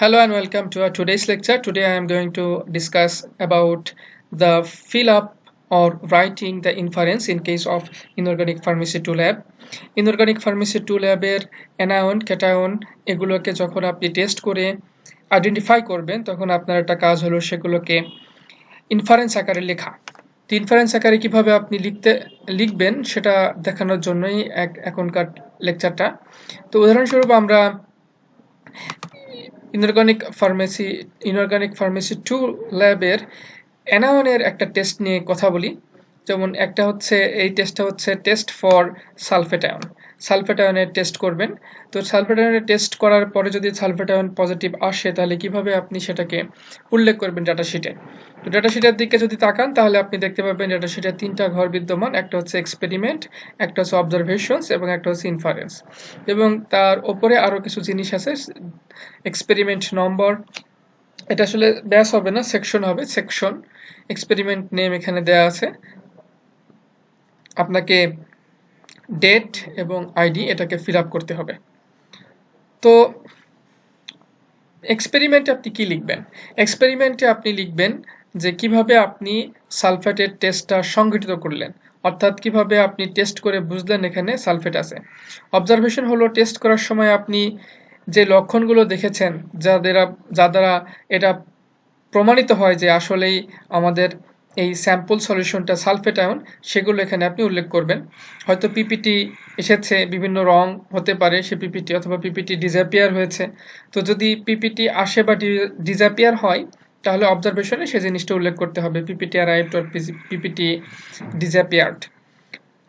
Hello and welcome to our today's lecture. Today I am going to discuss about the fill up or writing the inference in case of inorganic pharmacy 2 lab. Inorganic pharmacy 2 ল্যাবের anion cation এগুলোকে যখন আপনি test করে identify করবেন তখন আপনার একটা কাজ হলো সেগুলোকে ইনফারেন্স আকারে লেখা। তো ইনফারেন্স আকারে কিভাবে আপনি লিখবেন সেটা দেখানোর জন্যই এখনকার লেকচারটা। তো উদাহরণস্বরূপ আমরা ইনঅর্গানিক ফার্মেসি 2 ল্যাবের অ্যানায়নের একটা টেস্ট নিয়ে কথা বলি। যেমন একটা হচ্ছে এই টেস্টটা হচ্ছে টেস্ট ফর সালফেট আয়নের টেস্ট করবেন। তো সালফেট আয়নের টেস্ট করার পরে যদি সালফেট আয়ন পজিটিভ আসে তাহলে কিভাবে আপনি সেটাকে উল্লেখ করবেন ডাটাশিটে। তো ডাটাশিটের দিকে যদি তাকান তাহলে আপনি দেখতে পাবেন ডাটাশিটে 3টা ঘর বিদ্যমান, একটা হচ্ছে এক্সপেরিমেন্ট, একটা হচ্ছে অবজারভেশনস এবং একটা হচ্ছে ইনফারেন্স। এবং তার উপরে আরও কিছু জিনিস আছে, এক্সপেরিমেন্ট নম্বর, এটা আসলে ব্যাস হবে না, সেকশন হবে, সেকশন এক্সপেরিমেন্ট নেম এখানে দেয়া আছে, আপনাকে ডেট এবং আইডি এটাকে ফিল আপ করতে হবে। তো এক্সপেরিমেন্টে আপনি কি লিখবেন? এক্সপেরিমেন্টে আপনি লিখবেন যে কিভাবে আপনি সালফেটের টেস্টটা সংগঠিত করলেন, অর্থাৎ কিভাবে আপনি টেস্ট করে বুঝলেন এখানে সালফেট আছে। অবজারভেশন হলো টেস্ট করার সময় আপনি যে লক্ষণগুলো দেখেছেন যা দ্বারা এটা প্রমাণিত হয় যে আসলেই আমাদের এই স্যাম্পল সলিউশনটা সালফেট আয়ন, সেগুলো এখানে আপনি উল্লেখ করবেন। হয়তো পিপিটি এসেছে, বিভিন্ন রং হতে পারে সে পিপিটি, অথবা পিপিটি ডিসঅ্যাপিয়ার হয়েছে। তো যদি পিপিটি আসে বা ডিসঅ্যাপিয়ার হয় তাহলে অবজারভেশনে সে জিনিসটা উল্লেখ করতে হবে, PPT arrived or PPT disappeared.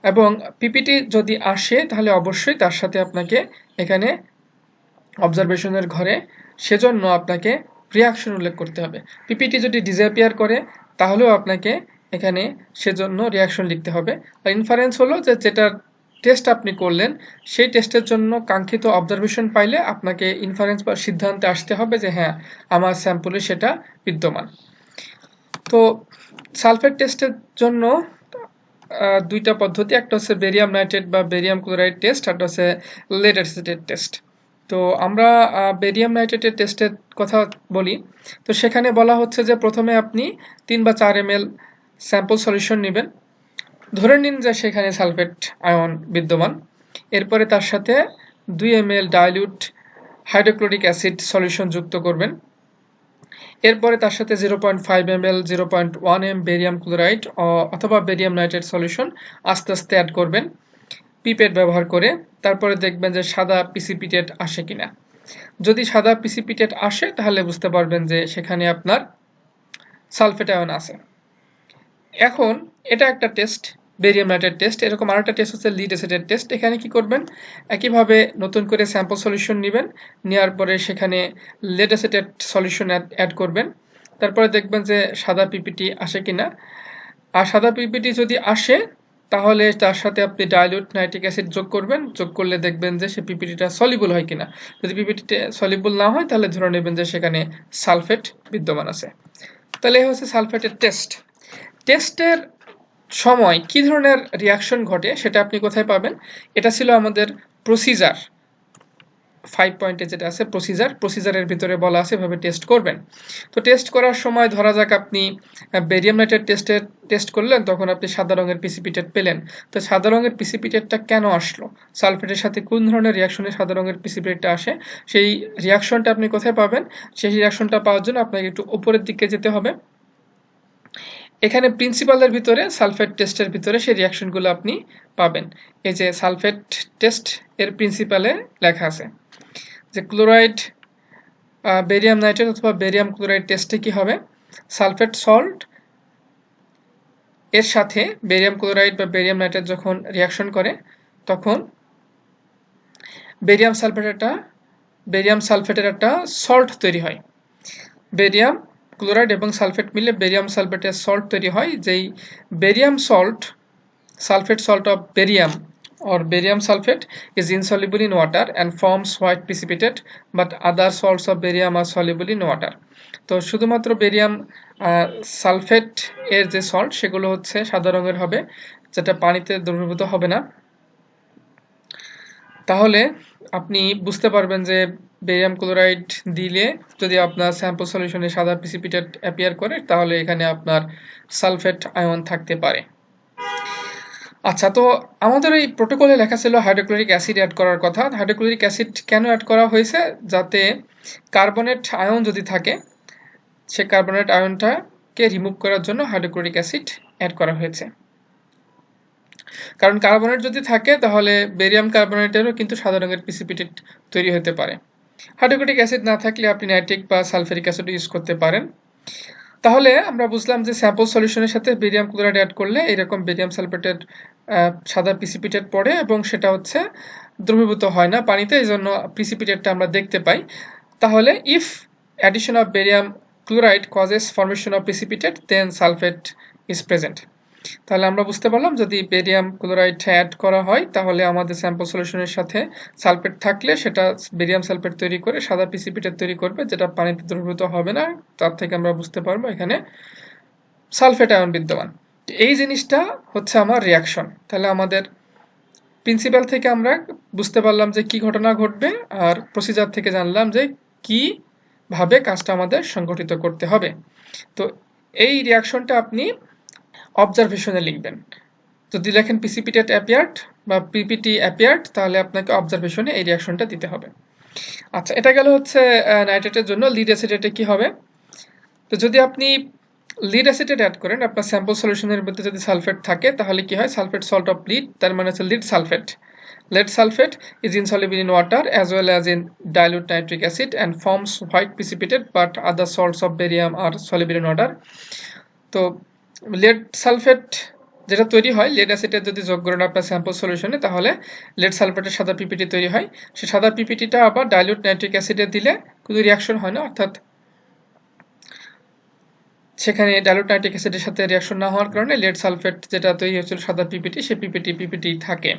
এবং পিপিটি যদি আসে তাহলে অবশ্যই তার সাথে আপনাকে এখানে অবজারভেশনের ঘরে সেজন্য আপনাকে রিয়াকশন উল্লেখ করতে হবে। পিপিটি যদি ডিসঅ্যাপিয়ার করে তাহলেও আপনাকে এখানে সেজন্য রিয়াকশন লিখতে হবে। আর ইনফারেন্স হলো যে যেটা টেস্ট আপনি করলেন সেই টেস্টের জন্য কাঙ্ক্ষিত অবজারভেশন পাইলে আপনাকে ইনফারেন্স বা সিদ্ধান্তে আসতে হবে যে হ্যাঁ আমার স্যাম্পলে সেটা বিদ্যমান। তো সালফেট টেস্টের জন্য দুইটা পদ্ধতি, একটা হচ্ছে বেরিয়াম নাইট্রেট বা বেরিয়াম ক্লোরাইড টেস্ট, আর হচ্ছে লেড অ্যাসিডের টেস্ট। তো আমরা বেরিয়াম নাইট্রেটের টেস্টের কথা বলি। তো সেখানে বলা হচ্ছে যে প্রথমে আপনি 3 বা 4 ml স্যাম্পল সলিউশন নেবেন, ধরে নিন যে সেখানে সালফেট আয়ন বিদ্যমান। এরপরে তার সাথে 2 ml dilute hydrochloric acid solution যুক্ত করবেন। এরপরে তার সাথে 0.5 ml 0.1 m বেরিয়াম ক্লোরাইড অথবা বেরিয়াম নাইট্রেট সলিউশন আস্তে আস্তে অ্যাড করবেন পিপেট ব্যবহার করে। তারপরে দেখবেন যে সাদা পিসিপিটেট আসে কিনা। যদি সাদা পিসিপিটেট আসে তাহলে বুঝতে পারবেন যে সেখানে আপনার সালফেট আয়ন আছে। এখন এটা একটা টেস্ট, বেরিয়াম নাইট্রেট টেস্ট। এরকম আরেকটা টেস্ট হচ্ছে লিড অ্যাসিডের টেস্ট। এখানে কি করবেন, একইভাবে নতুন করে স্যাম্পল সলিউশন নেবেন, নেওয়ার পরে সেখানে লিড অ্যাসিডের সলিউশন অ্যাড করবেন। তারপরে দেখবেন যে সাদা পিপিটি আসে কিনা। আর সাদা পিপিটি যদি আসে তাহলে তার সাথে আপনি ডাইলিউট নাইট্রিক অ্যাসিড যোগ করবেন, যোগ করলে দেখবেন যে সে পিপিটিটা সলিবল হয় কিনা। যদি পিপিটিটা সলিবল না হয় তাহলে ধরে নেবেন যে সেখানে সালফেট বিদ্যমান আছে। তাহলে এই হচ্ছে সালফেটের টেস্ট। টেস্টের সময় কি ধরনের রিয়াকশন ঘটে সেটা আপনি কোথায় পাবেন? এটা ছিল আমাদের প্রসিজার, 5 পয়েন্টে যেটা আছে প্রসিজারের ভিতরে বলা আছে এভাবে টেস্ট করবেন। তো টেস্ট করার সময় ধরা যাক আপনি বেরিয়াম নাইট্রেট টেস্ট করলেন, তখন আপনি সাদা রঙের পিসিপিটেট পেলেন। তো সাদা রঙের পিসিপিটেটটা কেন আসলো, সালফেটের সাথে কোন ধরনের রিয়াকশনে সাদা রঙের পিসিপিটেটটা আসে, সেই রিয়াকশনটা আপনি কোথায় পাবেন? সেই রিয়াকশনটা পাওয়ার জন্য আপনাকে একটু উপরের দিকে যেতে হবে। এখানে প্রিন্সিপালের ভিতরে সালফেট টেস্টের ভিতরে সেই রিয়াকশনগুলো আপনি পাবেন। এই যে সালফেট টেস্ট এর প্রিন্সিপালে লেখা আছে যে ক্লোরাইড বেরিয়াম নাইট্রেট অথবা বেরিয়াম ক্লোরাইড টেস্টে কি হবে, সালফেট সল্ট এর সাথে বেরিয়াম ক্লোরাইড বা বেরিয়াম নাইট্রেট যখন রিয়াকশন করে তখন বেরিয়াম সালফেটের একটা সল্ট তৈরি হয়। বেরিয়াম ক্লোরাইড এবং সালফেট মিলে বেরিয়াম সালফেটের সল্ট তৈরি হয়। যেই barium salt, sulfate salt of barium or barium sulfate is insoluble in water and forms white precipitate, but other salts of barium are soluble in water. তো শুধুমাত্র barium sulphate এর যে salt সেগুলো হচ্ছে সাদা রঙের হবে, যেটা পানিতে দ্রবীভূত হবে না। তাহলে আপনি বুঝতে পারবেন যে বেরিয়াম ক্লোরাইড দিলে যদি আপনার স্যাম্পল সলিউশনে সাদা প্রিসিপিটেট অ্যাপিয়ার করে তাহলে এখানে আপনার সালফেট আয়ন থাকতে পারে। আচ্ছা, তো আমাদের এই প্রোটোকলে লেখা ছিল হাইড্রোক্লোরিক অ্যাসিড অ্যাড করার কথা। হাইড্রোক্লোরিক অ্যাসিড কেন অ্যাড করা হয়েছে? যাতে কার্বনেট আয়ন যদি থাকে সে কার্বনেট আয়নটাকে রিমুভ করার জন্য হাইড্রোক্লোরিক অ্যাসিড অ্যাড করা হয়েছে। কারণ কার্বনেট যদি থাকে তাহলে বেরিয়াম কার্বনেটেরও কিন্তু সাদা রঙের প্রিসিপিটেট তৈরি হতে পারে। হাইড্রোক্লোরিক অ্যাসিড না থাকলে আপনি নাইট্রিক বা সালফারিক অ্যাসিড ইউজ করতে পারেন। তাহলে আমরা বুঝলাম যে স্যাম্পল সলিউশনের সাথে বেরিয়াম ক্লোরাইড অ্যাড করলে এরকম বেরিয়াম সালফেটের সাদা প্রিসিপিটেট পড়ে এবং সেটা হচ্ছে দ্রবীভূত হয় না পানিতে, এই জন্য প্রিসিপিটেটটা আমরা দেখতে পাই। তাহলে if addition of barium chloride causes formation of precipitate then sulphate is present. তাহলে আমরা বুঝতে পারলাম যদি বেরিয়াম ক্লোরাইড অ্যাড করা হয় তাহলে আমাদের স্যাম্পল সলিউশনের সাথে সালফেট থাকলে সেটা বেরিয়াম সালফেট তৈরি করে সাদা প্রিসিপিটেট তৈরি করবে, যেটা পানিতে দ্রবীভূত হবে না। তার থেকে আমরা বুঝতে পারবো এখানে সালফেট আয়ন বিদ্যমান। এই জিনিসটা হচ্ছে আমার রিয়াকশন। তাহলে আমাদের প্রিন্সিপাল থেকে আমরা বুঝতে পারলাম যে কি ঘটনা ঘটবে, আর প্রসিজার থেকে জানলাম যে কিভাবে কাজটা আমাদের সংগঠিত করতে হবে। তো এই রিয়াকশনটা আপনি অবজারভেশনে লিখবেন। যদি লেখেন প্রিসিপিটেট অ্যাপিয়ার্ড বা পিপিটি অ্যাপিয়ার্ড তাহলে আপনাকে অবজারভেশনে এই রিয়াকশনটা দিতে হবে। আচ্ছা, এটা গেল হচ্ছে নাইট্রেটের জন্য। লিড অ্যাসিডেটে কি হবে? তো যদি আপনি লিড অ্যাসিডেট অ্যাড করেন আপনার স্যাম্পল সলিউশনের মধ্যে যদি সালফেট থাকে তাহলে কি হয়? সালফেট সল্ট অফ লিড, তার মানে হচ্ছে lead sulphate. Lead sulfate is insoluble in water as well as in dilute nitric acid and forms white precipitate, but other salts of barium are soluble in water. তো lead sulfate যেটা তৈরি হয় lead অ্যাসিডের যদি যোগ করেন আপনার sample সলিউশনে তাহলে lead sulfateর সাদা পিপিটি তৈরি হয়। সেই সাদা পিপিটিটা আবার dilute nitric acid দিলে কোনো রিয়াকশন হয় না, অর্থাৎ সেখানে ডাইলুট নাইট্রিক অ্যাসিডের সাথে রিয়াকশন না হওয়ার কারণে lead sulfate যেটা তৈরি হয়েছিল সাদা পিপিটি সেই পিপিটি থাকে।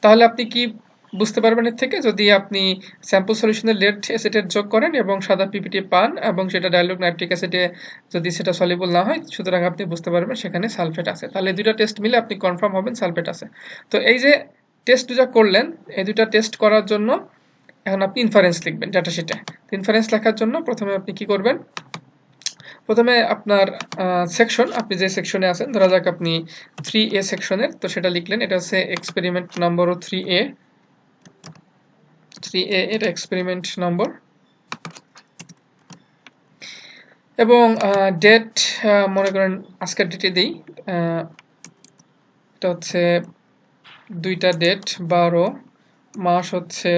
তাহলে আপনি কি বুঝতে পারবেন এর থেকে? যদি আপনি স্যাম্পল সলিউশনে lead অ্যাসিডের যোগ করেন এবং সাদা পিপিটি পান এবং সেটা ডাইলুট নাইট্রিক অ্যাসিডে যদি সেটা সলিউবল না হয়, সুতরাং আপনি বুঝতে পারবেন সেখানে সালফেট আছে। তাহলে দুইটা টেস্ট মিলে আপনি কনফার্ম হবেন সালফেট আছে। তো এই যে টেস্ট দুটা করলেন, এই দুটা টেস্ট করার জন্য এখন আপনি ইনফারেন্স লিখবেন ডাটা শিটে। ইনফারেন্স লেখার জন্য প্রথমে আপনি কি করবেন? প্রথমে আপনার সেকশন, আপনি যে সেকশনে আছেন, ধরা যাক আপনি 3A সেকশনের, তো সেটা লিখলেন। এটা হচ্ছে এক্সপেরিমেন্ট নম্বরও 3A, এটা এক্সপেরিমেন্ট নম্বর এবং ডেট মনে করেন আজকের ডেটে দিই। এটা হচ্ছে দুইটা ডেট, 12 মাস হচ্ছে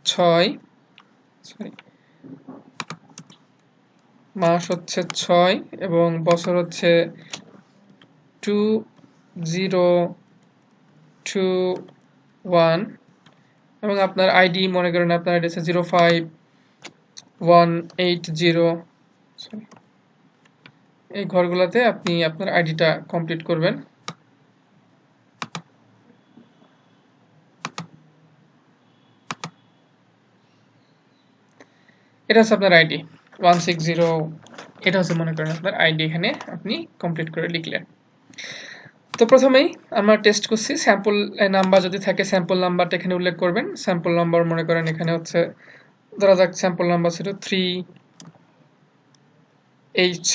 6, মাস হচ্ছে 6 এবং বছর হচ্ছে 2021 এবং আপনার আইডি মনে করেন আপনার আইডি আছে 05180। এই ঘরগুলোতে আপনি আপনার আইডিটা কমপ্লিট করবেন। এটা হচ্ছে আপনার আইডি 160, এটা হচ্ছে মনে করেন আপনার আইডি, এখানে আপনি কমপ্লিট করে লিখলেন। তো প্রথমেই আমরা টেস্ট করছি স্যাম্পল নাম্বার যদি থাকে স্যাম্পল নাম্বারটা এখানে উল্লেখ করবেন। স্যাম্পল নাম্বার মনে করেন এখানে হচ্ছে ধরা যাক স্যাম্পল নাম্বার ছিল 3H,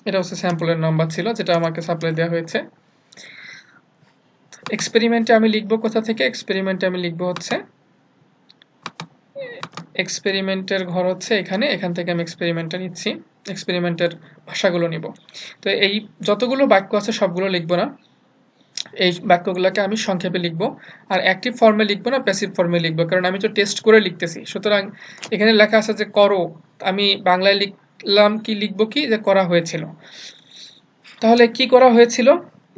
এটা হচ্ছে স্যাম্পলের নাম্বার ছিল যেটা আমাকে সাপ্লাই দেওয়া হয়েছে। এক্সপেরিমেন্টে আমি লিখবো কোথা থেকে? এক্সপেরিমেন্টে আমি লিখবো হচ্ছে এক্সপেরিমেন্টের ঘর হচ্ছে এখানে, এখান থেকে আমি এক্সপেরিমেন্টটা নিচ্ছি, এক্সপেরিমেন্টের ভাষাগুলো নিব। তো এই যতগুলো বাক্য আছে সবগুলো লিখবো না, এই বাক্যগুলোকে আমি সংক্ষেপে লিখব, আর অ্যাক্টিভ ফর্মে লিখবো না, প্যাসিভ ফর্মে লিখবো, কারণ আমি তো টেস্ট করে লিখতেছি। সুতরাং এখানে লেখা আছে যে করো, আমি বাংলায় লিখলাম কি লিখবো কি যে করা হয়েছিল। তাহলে কি করা হয়েছিল?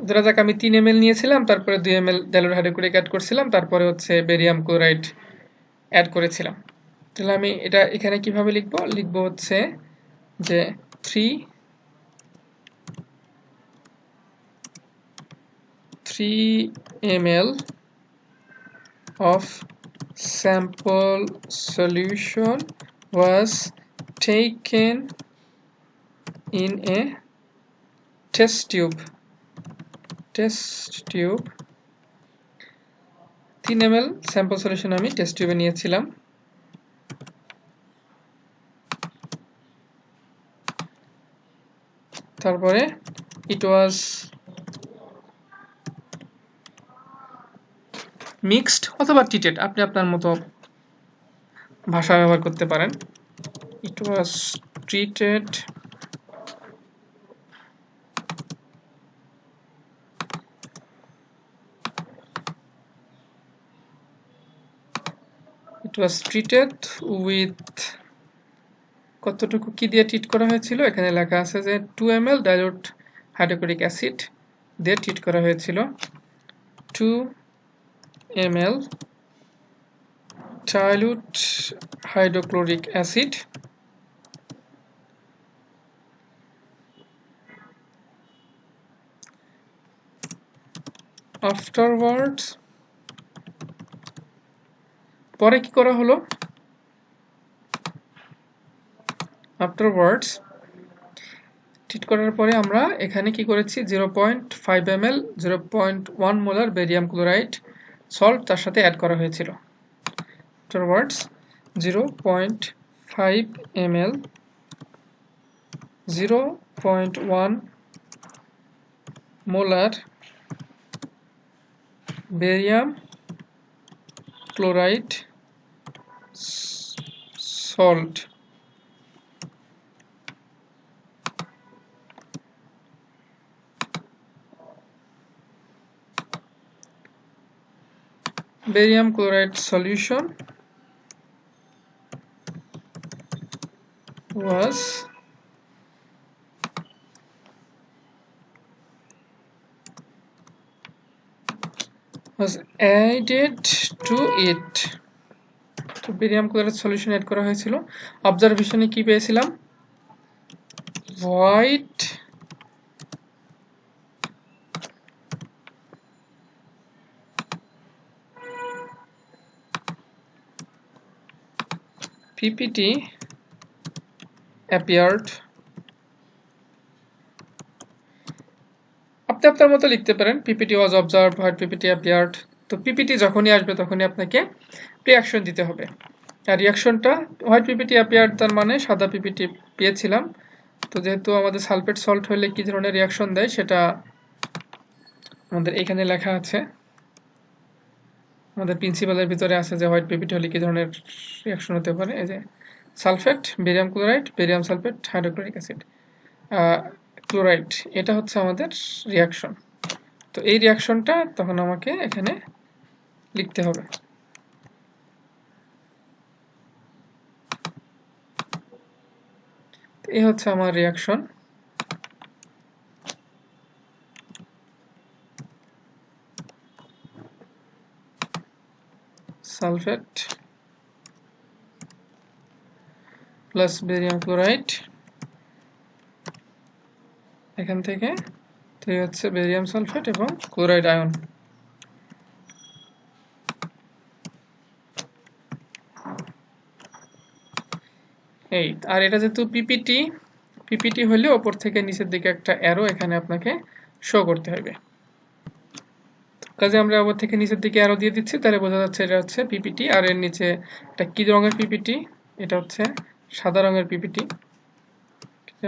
ধরা যাক আমি 3 ml নিয়েছিলাম, তারপরে 2 ml ডাইলুট হাইড্রোক্লোরিক অ্যাড করছিলাম, তারপরে হচ্ছে বেরিয়াম ক্লোরাইড অ্যাড করেছিলাম। তাহলে আমি এটা এখানে কিভাবে লিখবো? লিখবো হচ্ছে যে 3 ml of sample solution was taken in a test tube 3 ml sample solution আমি টেস্ট টিউবে নিয়েছিলাম তারপরে ইট ওয়াজ মিক্সড অথবা ট্রিটেড, আপনি আপনার মতো ভাষা ব্যবহার করতে পারেন। ইট ওয়াজ ট্রিটেড উইথ, কতটুকু কি দিয়ে ট্রিট করা হয়েছিল, এখানে লেখা আছে যে 2 ml ডাইলুট হাইড্রোক্লোরিক অ্যাসিড দিয়ে ট্রিট করা হয়েছিল। 2 ml dilute hydrochloric acid afterwards, পরে কি করা হলো, আফটারওয়ার্ডস ট্রিট করার পরে আমরা এখানে কি করেছি 0.5 ml 0.1 molar barium chloride salt তার সাথে অ্যাড করা হয়েছিল। Afterwards 0.5 ml 0.1 molar barium chloride salt barium chloride solution was added to it, তো বেরিয়াম ক্লোরাইড সলিউশন অ্যাড করা হয়েছিল। অবজারভেশনে কি পেয়েছিলাম, হোয়াইট PPT appeared, আপনি আপনার মতো লিখতে পারেন PPT was observed, white PPT appeared। তো PPT যখনই আসবে তখনই আপনাকে রিয়াকশন দিতে হবে। আর রিয়াকশনটা হোয়াইট PPT appeared তার মানে সাদা PPT পেয়েছিলাম। তো যেহেতু আমাদের সালফেট সল্ট হলে কি ধরনের রিয়াকশন দেয় সেটা আমাদের এখানে লেখা আছে, আমাদের প্রিন্সিপালের ভিতরে আছে যে হোয়াইট PPT হলে কি ধরনের রিয়াকশন হতে পারে। এই যে sulphate, barium chloride, barium sulphate, hydrochloric acid, chloride, এটা হচ্ছে আমাদের রিয়াকশন। তো এই রিয়াকশনটা তখন আমাকে এখানে লিখতে হবে। এই হচ্ছে আমার reaction. Sulphate plus barium chloride, এখান থেকে তৈরি হচ্ছে বেরিয়াম সালফেট এবং ক্লোরাইড আয়ন। এই আর এটা যেহেতু পিপিটি হলে ওপর থেকে নিচের দিকে একটা অ্যারো এখানে আপনাকে শো করতে হবে। কাজে আমরা ওপর থেকে নিচের দিকে অ্যারো দিয়ে দিচ্ছি, তাহলে বোঝা যাচ্ছে এটা হচ্ছে পিপিটি। আর এর নিচে এটা কি রঙের পিপিটি, এটা হচ্ছে সাদা রঙের পিপিটি।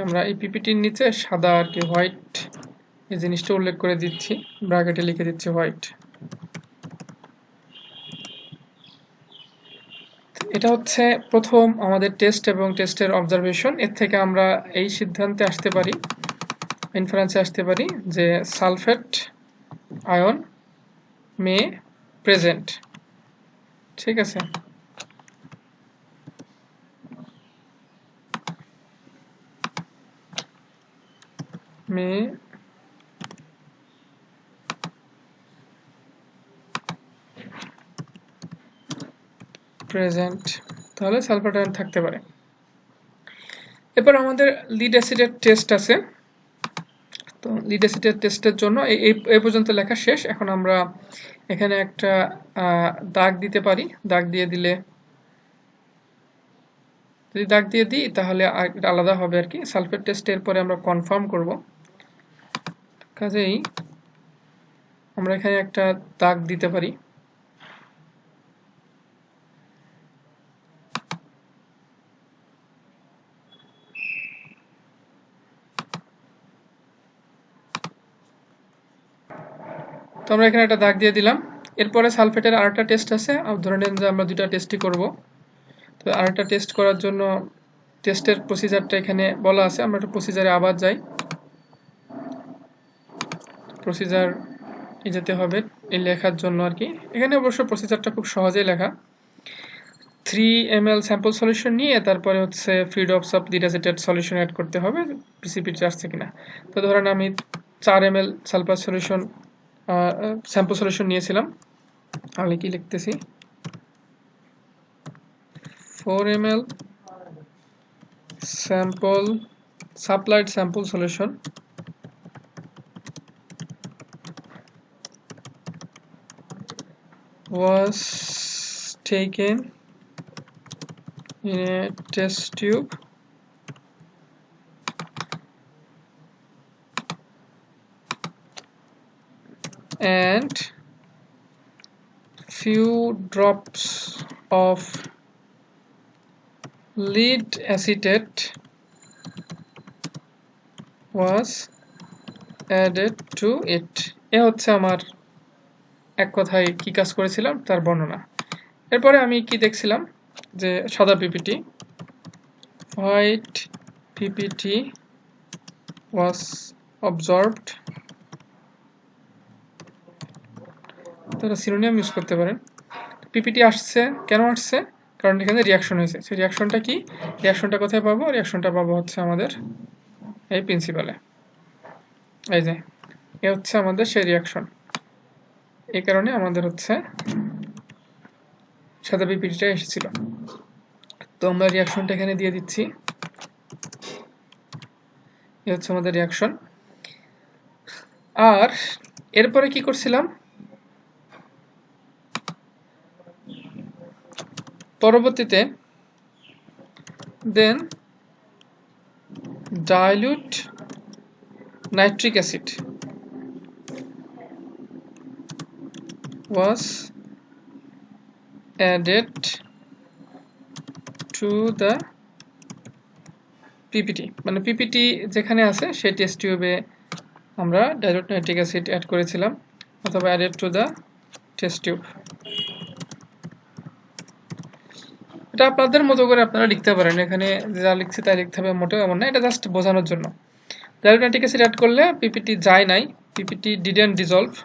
আমরা এই পিপিটির নিচে সাদা আর কি হোয়াইট এই জিনিসটা উল্লেখ করে দিচ্ছি, ব্র্যাকেটে লিখে দিচ্ছি হোয়াইট। এটা হচ্ছে প্রথম আমাদের টেস্ট এবং টেস্টের অবজারভেশন। এর থেকে আমরা এই সিদ্ধান্তে আসতে পারি, ইনফারেন্সে আসতে পারি যে সালফেট আয়ন মে প্রেজেন্ট। ঠিক আছে, মে প্রেজেন্ট, তাহলে সালফেট আয়ন থাকতে পারে। এরপর আমাদের লিড অ্যাসিডের টেস্ট আছে। তো লিড অ্যাসিডের টেস্টের জন্য এই পর্যন্ত লেখা শেষ। এখন আমরা এখানে একটা দাগ দিতে পারি। দাগ দিয়ে দিলে, যদি দাগ দিয়ে দিই তাহলে আলাদা হবে আর কি। সালফেট টেস্টের পরে আমরা কনফার্ম করব, কাজেই আমরা এখানে একটা দাগ দিতে পারি। তো আমরা এখানে একটা দাগ দিয়ে দিলাম। এরপরে সালফেটের আরেকটা টেস্ট আছে, ধরে নেন যে আমরা দুইটা টেস্টই করব। তো আরেকটা টেস্ট করার জন্য টেস্টের প্রসিজারটা এখানে বলা আছে, আমরা একটু প্রসিজারে আবার যাই। প্রসিজার যেতে হবে এই লেখার জন্য আর কি। এখানে অবশ্য প্রসিজারটা খুব সহজেই লেখা। 3 ml স্যাম্পল সলিউশন নিয়ে তারপরে হচ্ছে ফ্রি ড্রপস অফ ডিটাসেটেড সলিউশন অ্যাড করতে হবে, পিসিপিটি আসছে কিনা। তো ধরেন আমি 4 ml sulphur solution sample solution নিয়েছিলাম, আমি কি লিখতেছি 4 ml supplied sample solution was taken in a test tube and few drops of lead acetate was added to it. এ হচ্ছে আমার এক কথায় কি কাজ করেছিলাম তার বর্ণনা। এরপরে আমি কি দেখছিলাম যে সাদা PPT, white PPT was observed, তারা সিনোনিম ইউজ করতে পারেন। পিপিটি আসছে, কেন আসছে? কারণ এখানে রিয়াকশন হয়েছে। সেই রিয়াকশনটা কি? রিয়াকশনটা কোথায় পাবো? রিয়াকশনটা পাবো হচ্ছে আমাদের এই প্রিন্সিপালে। এই যে এ হচ্ছে আমাদের সেই রিয়াকশন, এই কারণে আমাদের হচ্ছে সাদা পিপিটিটা এসেছিল। তো আমরা রিয়াকশনটা এখানে দিয়ে দিচ্ছি, এই হচ্ছে আমাদের রিয়াকশন। আর এরপরে কি করছিলাম, পরবর্তীতে দেন dilute nitric acid was added to the PPT, মানে পিপিটি যেখানে আছে সেই টেস্ট টিউবে আমরা dilute nitric acid অ্যাড করেছিলাম, অথবা added to the test tube। এটা আপনাদের মতো করে আপনারা লিখতে পারেন, এখানে যা লিখছি তাই লিখতে হবে মোটেও এমন না, এটা জাস্ট বোঝানোর জন্য। dilute nitric acid অ্যাড করলে পিপিটি যায় নাই, পিপিটি didn't dissolve,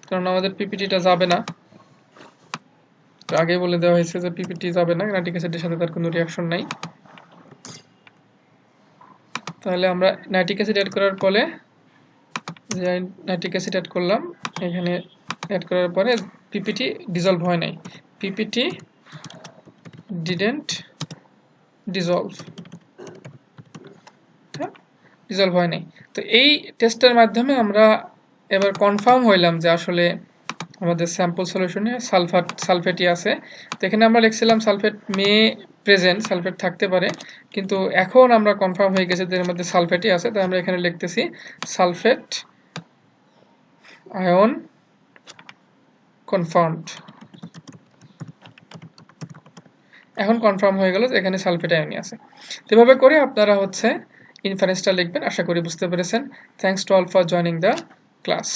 কারণ আমাদের পিপিটিটা যাবে না। তো আগে বলে দেওয়া হয়েছে যে পিপিটি যাবে না, নাইট্রিক অ্যাসিডের সাথে তার কোনো রিয়াকশন নাই। তাহলে আমরা নাইট্রিক অ্যাসিড অ্যাড করার পরে, যে নাইট্রিক অ্যাসিড অ্যাড করলাম এখানে, অ্যাড করার পরে পিপিটি ডিজলভ হয় নাই, পিপিটি ডিডেন্ট ডিজলভ, ডিজলভ হয় নাই। তো এই টেস্টের মাধ্যমে আমরা এবার কনফার্ম হইলাম যে আসলে আমাদের স্যাম্পল সলিউশনে সালফেটই আছে। তো এখানে আমরা লিখছিলাম সালফেট মে প্রেজেন্ট, সালফেট থাকতে পারে, কিন্তু এখন আমরা কনফার্ম হয়ে গেছে যে এর মধ্যে সালফেটই আছে। তাই আমরা এখানে লিখতেছি সালফেট আয়ন কনফার্মড। এখন কনফার্ম হয়ে গেল যে এখানে সালফেট আয়নই আছে। তো এভাবে করে আপনারা হচ্ছে ইনফারেন্সটা লিখবেন। আশা করি বুঝতে পেরেছেন। Thanks to all for joining the class.